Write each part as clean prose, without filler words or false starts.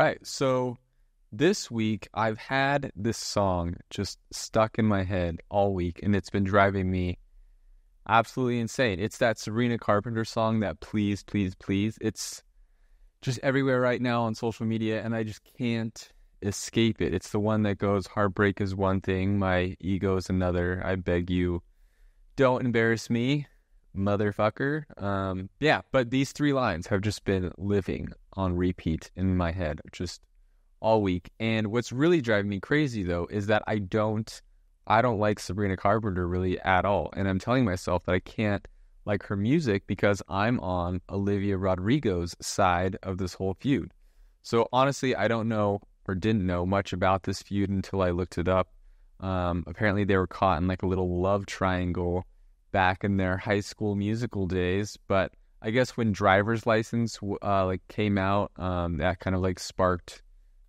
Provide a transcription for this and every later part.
right. So this week I've had this song just stuck in my head all week, and it's been driving me absolutely insane. It's that Sabrina Carpenter song, that Please, Please, Please. It's just everywhere right now on social media, and I just can't escape it. It's the one that goes, heartbreak is one thing, my ego is another. I beg you, don't embarrass me, motherfucker. Yeah, but these three lines have just been living on repeat in my head just all week. And what's really driving me crazy though is that I don't like Sabrina Carpenter really at all. And I'm telling myself that I can't like her music because I'm on Olivia Rodrigo's side of this whole feud. So honestly, I don't know or didn't know much about this feud until I looked it up. Apparently they were caught in like a little love triangle back in their high school musical days. But I guess when Driver's License came out, that kind of like sparked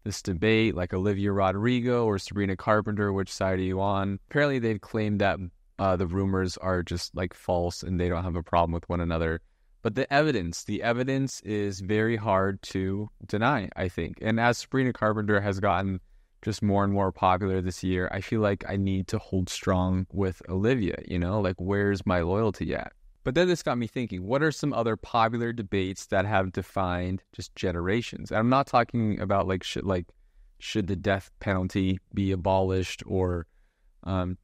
this debate, like Olivia Rodrigo or Sabrina Carpenter, which side are you on? Apparently they've claimed that the rumors are just like false and they don't have a problem with one another. But the evidence is very hard to deny, I think. And as Sabrina Carpenter has gotten just more and more popular this year, I feel like I need to hold strong with Olivia, like where's my loyalty at? But then this got me thinking, what are some other popular debates that have defined just generations? And I'm not talking about like shit like, should the death penalty be abolished, or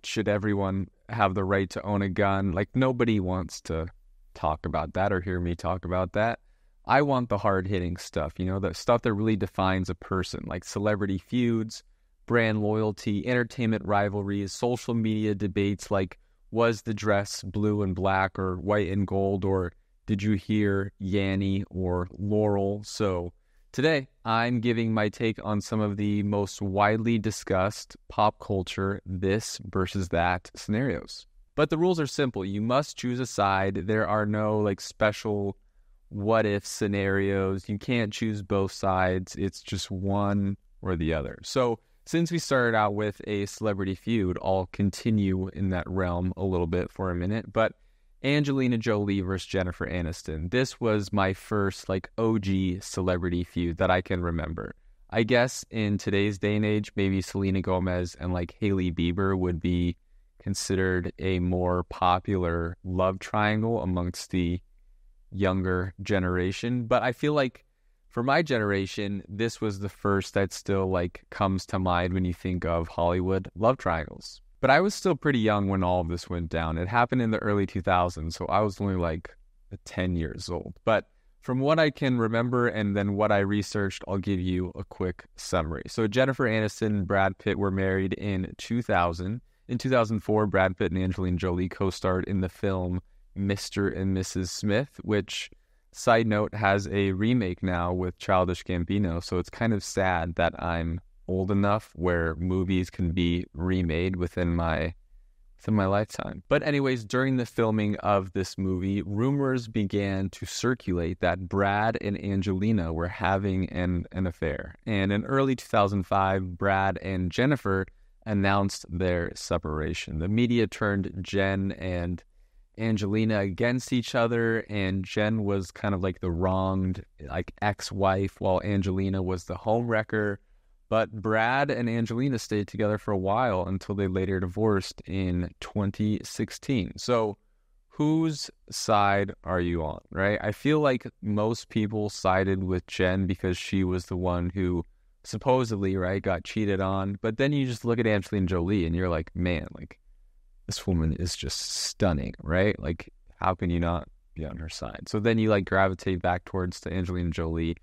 should everyone have the right to own a gun? Like nobody wants to talk about that or hear me talk about that. I want the hard-hitting stuff, the stuff that really defines a person, like celebrity feuds, brand loyalty, entertainment rivalries, social media debates like, was the dress blue and black or white and gold, or did you hear Yanny or Laurel? So today, I'm giving my take on some of the most widely discussed pop culture this versus that scenarios. But the rules are simple. You must choose a side. There are no like special what if scenarios. You can't choose both sides. It's just one or the other. So since we started out with a celebrity feud, I'll continue in that realm a little bit for a minute. But Angelina Jolie versus Jennifer Aniston. This was my first like OG celebrity feud that I can remember. I guess in today's day and age, maybe Selena Gomez and like Hailey Bieber would be considered a more popular love triangle amongst the younger generation. But I feel like for my generation, this was the first that still like comes to mind when you think of Hollywood love triangles. But I was still pretty young when all of this went down. It happened in the early 2000s, so I was only like 10 years old. But from what I can remember and then what I researched, I'll give you a quick summary. So Jennifer Aniston and Brad Pitt were married in 2000. In 2004, Brad Pitt and Angelina Jolie co-starred in the film Mr. and Mrs. Smith, which, side note, has a remake now with Childish Gambino. So it's kind of sad that I'm old enough where movies can be remade within my lifetime. But anyways, during the filming of this movie, rumors began to circulate that Brad and Angelina were having an affair. And in early 2005, Brad and Jennifer announced their separation. The media turned Jen and Angelina against each other, and Jen was kind of like the wronged like ex-wife while Angelina was the homewrecker. But Brad and Angelina stayed together for a while until they later divorced in 2016. So whose side are you on, right? I feel like most people sided with Jen because she was the one who supposedly, right, got cheated on. But then you just look at Angelina Jolie and you're like, man, like this woman is just stunning, right? Like how can you not be on her side? So then you like gravitate back towards the Angelina Jolie.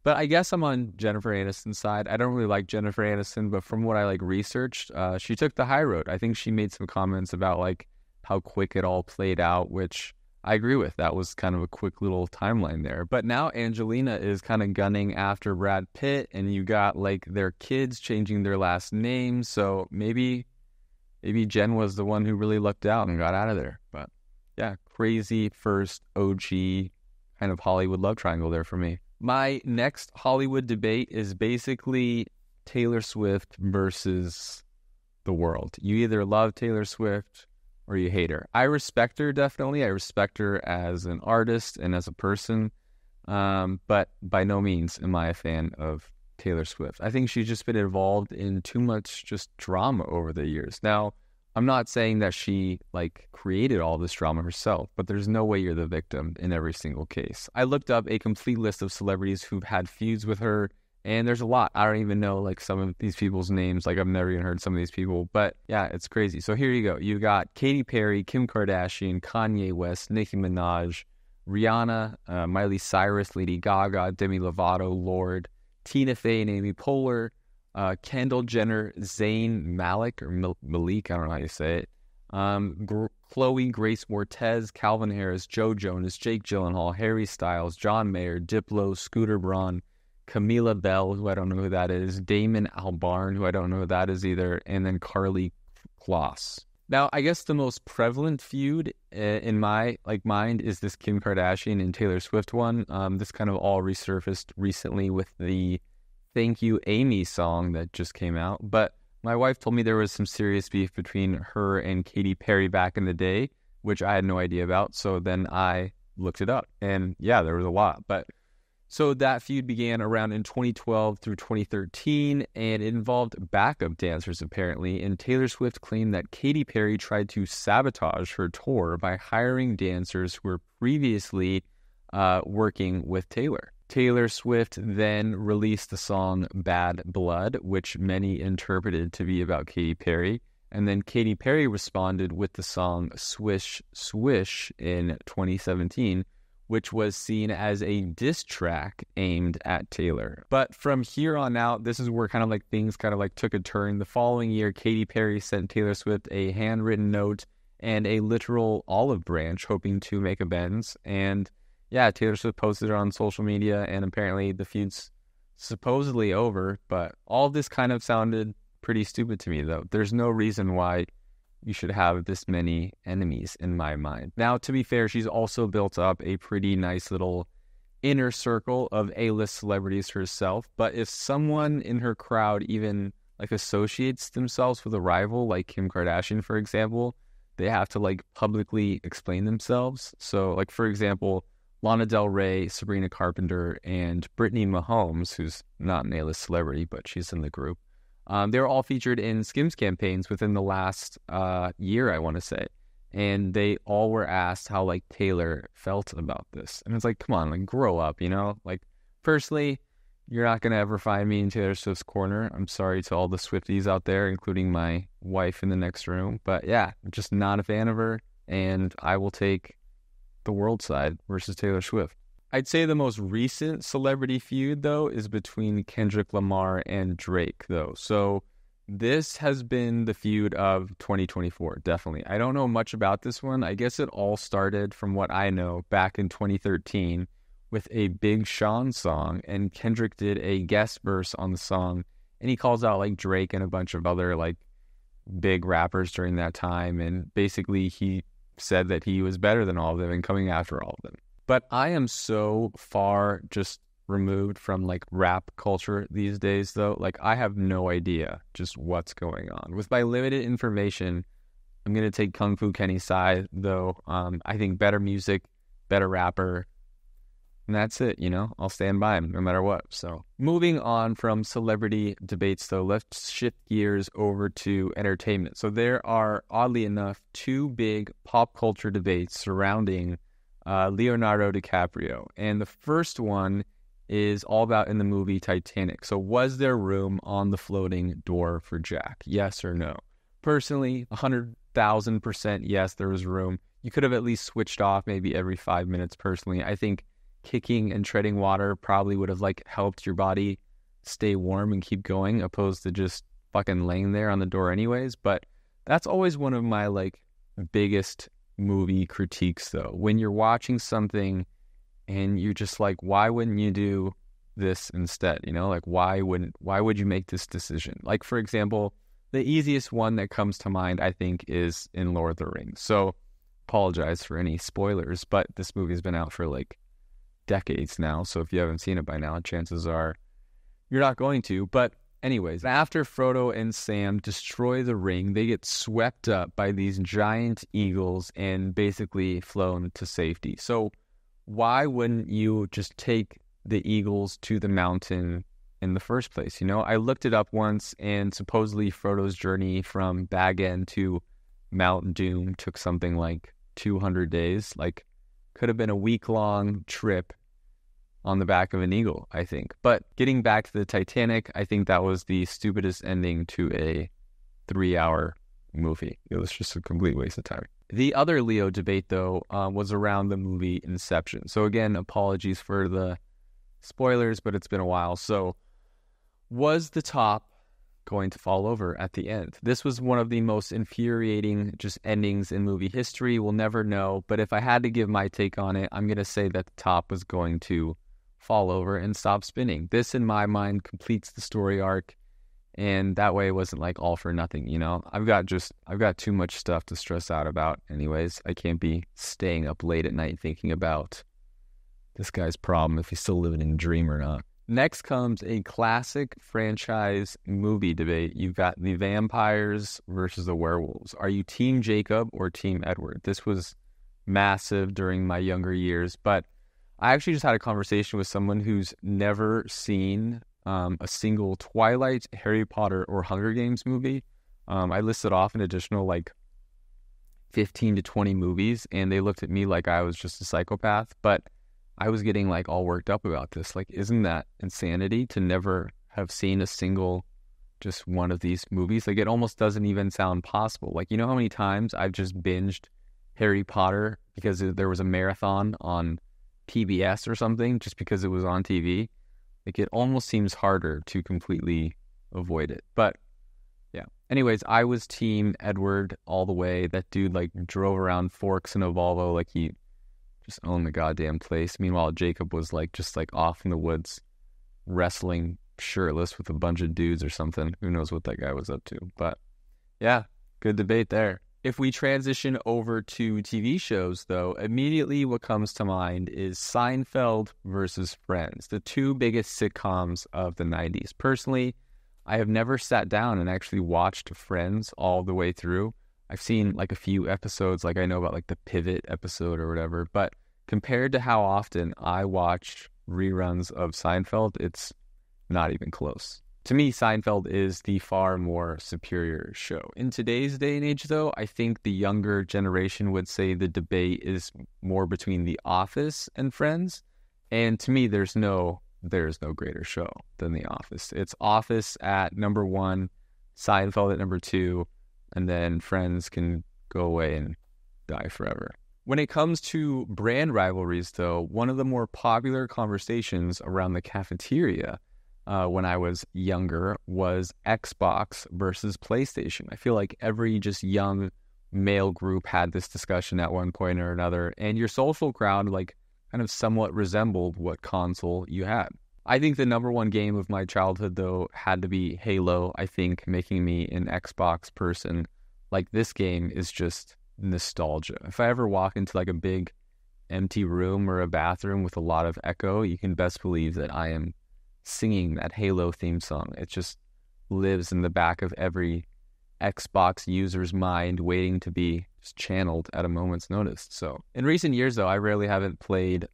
But I guess I'm on Jennifer Aniston's side. I don't really like Jennifer Aniston, but from what I like researched, she took the high road. I think she made some comments about like how quick it all played out, which I agree with. That was kind of a quick little timeline there. But now Angelina is kind of gunning after Brad Pitt, and you got like their kids changing their last names. So maybe Jen was the one who really lucked out and got out of there. But yeah, crazy first OG kind of Hollywood love triangle there for me. My next Hollywood debate is basically Taylor Swift versus the world. You either love Taylor Swift or you hate her. I respect her, definitely. I respect her as an artist and as a person. But by no means am I a fan of Taylor Swift. I think she's just been involved in too much just drama over the years. Now, I'm not saying that she like created all this drama herself, but there's no way you're the victim in every single case. I looked up a complete list of celebrities who've had feuds with her, and there's a lot. I don't even know like some of these people's names. Like I've never even heard some of these people, but yeah, it's crazy. So here you go. You got Katy Perry, Kim Kardashian, Kanye West, Nicki Minaj, Rihanna, Miley Cyrus, Lady Gaga, Demi Lovato, Lorde, Tina Fey and Amy Poehler, Kendall Jenner, Zayn Malik, or Malik, I don't know how you say it, Chloe Grace Moretz, Calvin Harris, Joe Jonas, Jake Gyllenhaal, Harry Styles, John Mayer, Diplo, Scooter Braun, Camila Bell, who I don't know who that is, Damon Albarn, who I don't know who that is either, and then Carly Kloss. Now, I guess the most prevalent feud in my mind is this Kim Kardashian and Taylor Swift one. This kind of all resurfaced recently with the Thank You Amy song that just came out. But my wife told me there was some serious beef between her and Katy Perry back in the day, which I had no idea about. So then I looked it up, and yeah, there was a lot. But so that feud began around in 2012 through 2013, and it involved backup dancers, apparently. And Taylor Swift claimed that Katy Perry tried to sabotage her tour by hiring dancers who were previously working with Taylor. Taylor Swift then released the song Bad Blood, which many interpreted to be about Katy Perry. And then Katy Perry responded with the song Swish Swish in 2017, which was seen as a diss track aimed at Taylor. But from here on out, this is where kind of like things kind of like took a turn. The following year, Katy Perry sent Taylor Swift a handwritten note and a literal olive branch hoping to make amends. And yeah, Taylor Swift posted it on social media, and apparently the feud's supposedly over. But all of this kind of sounded pretty stupid to me, though. There's no reason why you should have this many enemies in my mind. Now, to be fair, she's also built up a pretty nice little inner circle of A-list celebrities herself. But if someone in her crowd even like associates themselves with a rival, like Kim Kardashian, for example, they have to like publicly explain themselves. So like, for example, Lana Del Rey, Sabrina Carpenter, and Brittany Mahomes, who's not an A-list celebrity, but she's in the group. They were all featured in Skims campaigns within the last year, I want to say. And they all were asked how, like, Taylor felt about this. And it's like, come on, like, grow up, you know? Like, personally, you're not going to ever find me in Taylor Swift's corner. I'm sorry to all the Swifties out there, including my wife in the next room. But yeah, I'm just not a fan of her. And I will take the world side versus Taylor Swift. I'd say the most recent celebrity feud, though, is between Kendrick Lamar and Drake, though. So this has been the feud of 2024, definitely. I don't know much about this one. I guess it all started, from what I know, back in 2013 with a Big Sean song, and Kendrick did a guest verse on the song, and he calls out like Drake and a bunch of other like big rappers during that time, and basically he said that he was better than all of them and coming after all of them. But I am so far just removed from like rap culture these days, though. Like, I have no idea just what's going on. With my limited information, I'm going to take Kung Fu Kenny's side, though. I think better music, better rapper, and that's it, you know? I'll stand by him no matter what. So moving on from celebrity debates, though, let's shift gears over to entertainment. So there are, oddly enough, two big pop culture debates surrounding Leonardo DiCaprio. And the first one is all about in the movie Titanic. So was there room on the floating door for Jack? Yes or no? Personally, 100,000% yes, there was room. You could have at least switched off maybe every 5 minutes. Personally, I think kicking and treading water probably would have like helped your body stay warm and keep going, opposed to just fucking laying there on the door anyways. But that's always one of my like biggest movie critiques, though, when you're watching something and you're just like, why wouldn't you do this instead? You know, like, why would you make this decision? Like, for example, the easiest one that comes to mind, I think, is in Lord of the Rings. So apologize for any spoilers, but this movie's been out for like decades now, so if you haven't seen it by now, chances are you're not going to. But anyways, after Frodo and Sam destroy the ring, they get swept up by these giant eagles and basically flown to safety. So why wouldn't you just take the eagles to the mountain in the first place. You know, I looked it up once, and supposedly Frodo's journey from Bag End to Mount Doom took something like 200 days. Like, could have been a week-long trip on the back of an eagle, I think. But getting back to the Titanic, I think that was the stupidest ending to a 3-hour movie. It was just a complete waste of time. The other Leo debate, though, was around the movie Inception. So again, apologies for the spoilers, but it's been a while. So was the top going to fall over at the end? This was one of the most infuriating just endings in movie history. We'll never know. But if I had to give my take on it, I'm going to say that the top was going to fall over and stop spinning. This, in my mind, completes the story arc. And that way it wasn't like all for nothing, you know? I've got too much stuff to stress out about anyways. I can't be staying up late at night thinking about this guy's problem, if he's still living in a dream or not. Next comes a classic franchise movie debate. You've got the vampires versus the werewolves. Are you Team Jacob or Team Edward? This was massive during my younger years, but I actually just had a conversation with someone who's never seen a single Twilight, Harry Potter, or Hunger Games movie. I listed off an additional like 15 to 20 movies, and they looked at me like I was just a psychopath, but I was getting like all worked up about this. Like, isn't that insanity to never have seen a single, just one of these movies? Like, it almost doesn't even sound possible. Like, you know how many times I've just binged Harry Potter because there was a marathon on PBS or something, just because it was on TV? Like, it almost seems harder to completely avoid it. But yeah. Anyways, I was Team Edward all the way. That dude like drove around Forks in a Volvo like he just owned the goddamn place. Meanwhile, Jacob was like just like off in the woods wrestling shirtless with a bunch of dudes or something. Who knows what that guy was up to. But yeah, good debate there. If we transition over to TV shows, though, immediately what comes to mind is Seinfeld versus Friends, the two biggest sitcoms of the 90s. Personally, I have never sat down and actually watched Friends all the way through. I've seen like a few episodes, like I know about like the Pivot episode or whatever, but compared to how often I watch reruns of Seinfeld, it's not even close. To me, Seinfeld is the far more superior show. In today's day and age, though, I think the younger generation would say the debate is more between The Office and Friends. And to me, there's no greater show than The Office. It's Office at number 1, Seinfeld at number 2, and then Friends can go away and die forever. When it comes to brand rivalries, though, one of the more popular conversations around the cafeteria when I was younger was Xbox versus PlayStation. I feel like every just young male group had this discussion at one point or another, and your social crowd like kind of somewhat resembled what console you had. I think the number one game of my childhood, though, had to be Halo. I think making me an Xbox person, like this game is just nostalgia. If I ever walk into like a big empty room or a bathroom with a lot of echo, you can best believe that I am singing that Halo theme song. It just lives in the back of every Xbox user's mind, waiting to be just channeled at a moment's notice. So in recent years, though, I rarely haven't played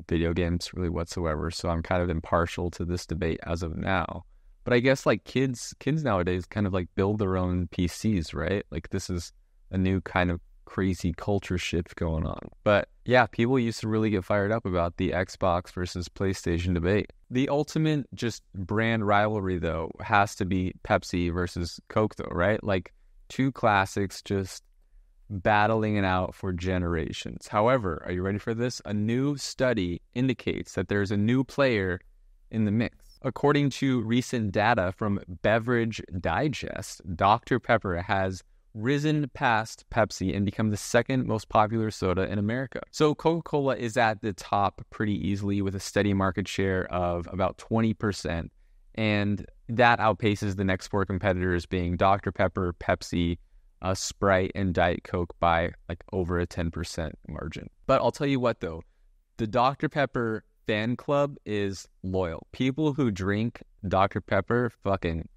video games really whatsoever, so I'm kind of impartial to this debate as of now. But I guess like kids nowadays kind of like build their own PCs, right? Like this is a new kind of crazy culture shift going on. But yeah, people used to really get fired up about the Xbox versus PlayStation debate. The ultimate just brand rivalry, though, has to be Pepsi versus Coke, though, right? Like two classics just battling it out for generations. However, are you ready for this? A new study indicates that there's a new player in the mix. According to recent data from Beverage Digest, Dr. Pepper has risen past Pepsi and become the second most popular soda in America. So Coca-Cola is at the top pretty easily with a steady market share of about 20%. And that outpaces the next four competitors being Dr. Pepper, Pepsi, Sprite, and Diet Coke by like over a 10% margin. But I'll tell you what though, the Dr. Pepper fan club is loyal. People who drink Dr. Pepper fucking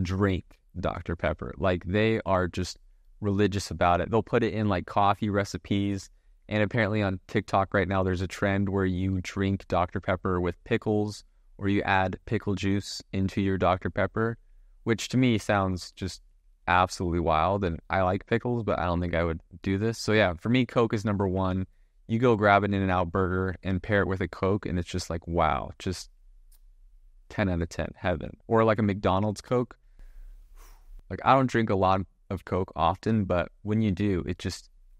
drink Dr. Pepper. Like they are just religious about it. They'll put it in like coffee recipes. And apparently on TikTok right now, there's a trend where you drink Dr. Pepper with pickles or you add pickle juice into your Dr. Pepper, which to me sounds just absolutely wild. And I like pickles, but I don't think I would do this. So yeah, for me, Coke is number one. You go grab an In-N-Out burger and pair it with a Coke, and it's just like, wow, just 10 out of 10, heaven. Or like a McDonald's Coke. Like, I don't drink a lot of Coke often, but when you do,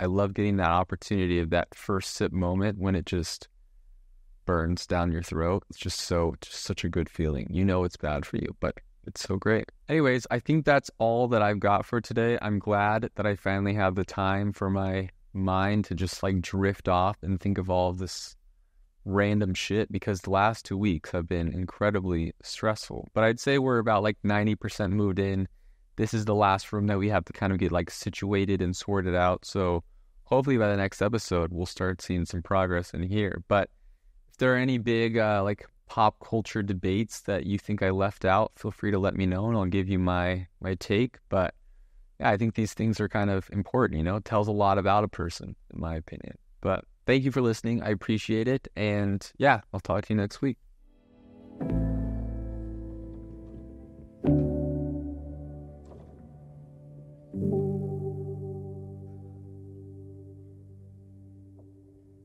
I love getting that opportunity of that first sip moment when it just burns down your throat. It's just such a good feeling. You know it's bad for you, but it's so great. Anyways, I think that's all that I've got for today. I'm glad that I finally have the time for my mind to just like drift off and think of all of this random shit, because the last 2 weeks have been incredibly stressful. But I'd say we're about like 90% moved in. This is the last room that we have to kind of get like situated and sorted out. So hopefully by the next episode, we'll start seeing some progress in here. But if there are any big like pop culture debates that you think I left out, feel free to let me know and I'll give you my take. But yeah, I think these things are kind of important, it tells a lot about a person, in my opinion. But thank you for listening. I appreciate it. And yeah, I'll talk to you next week.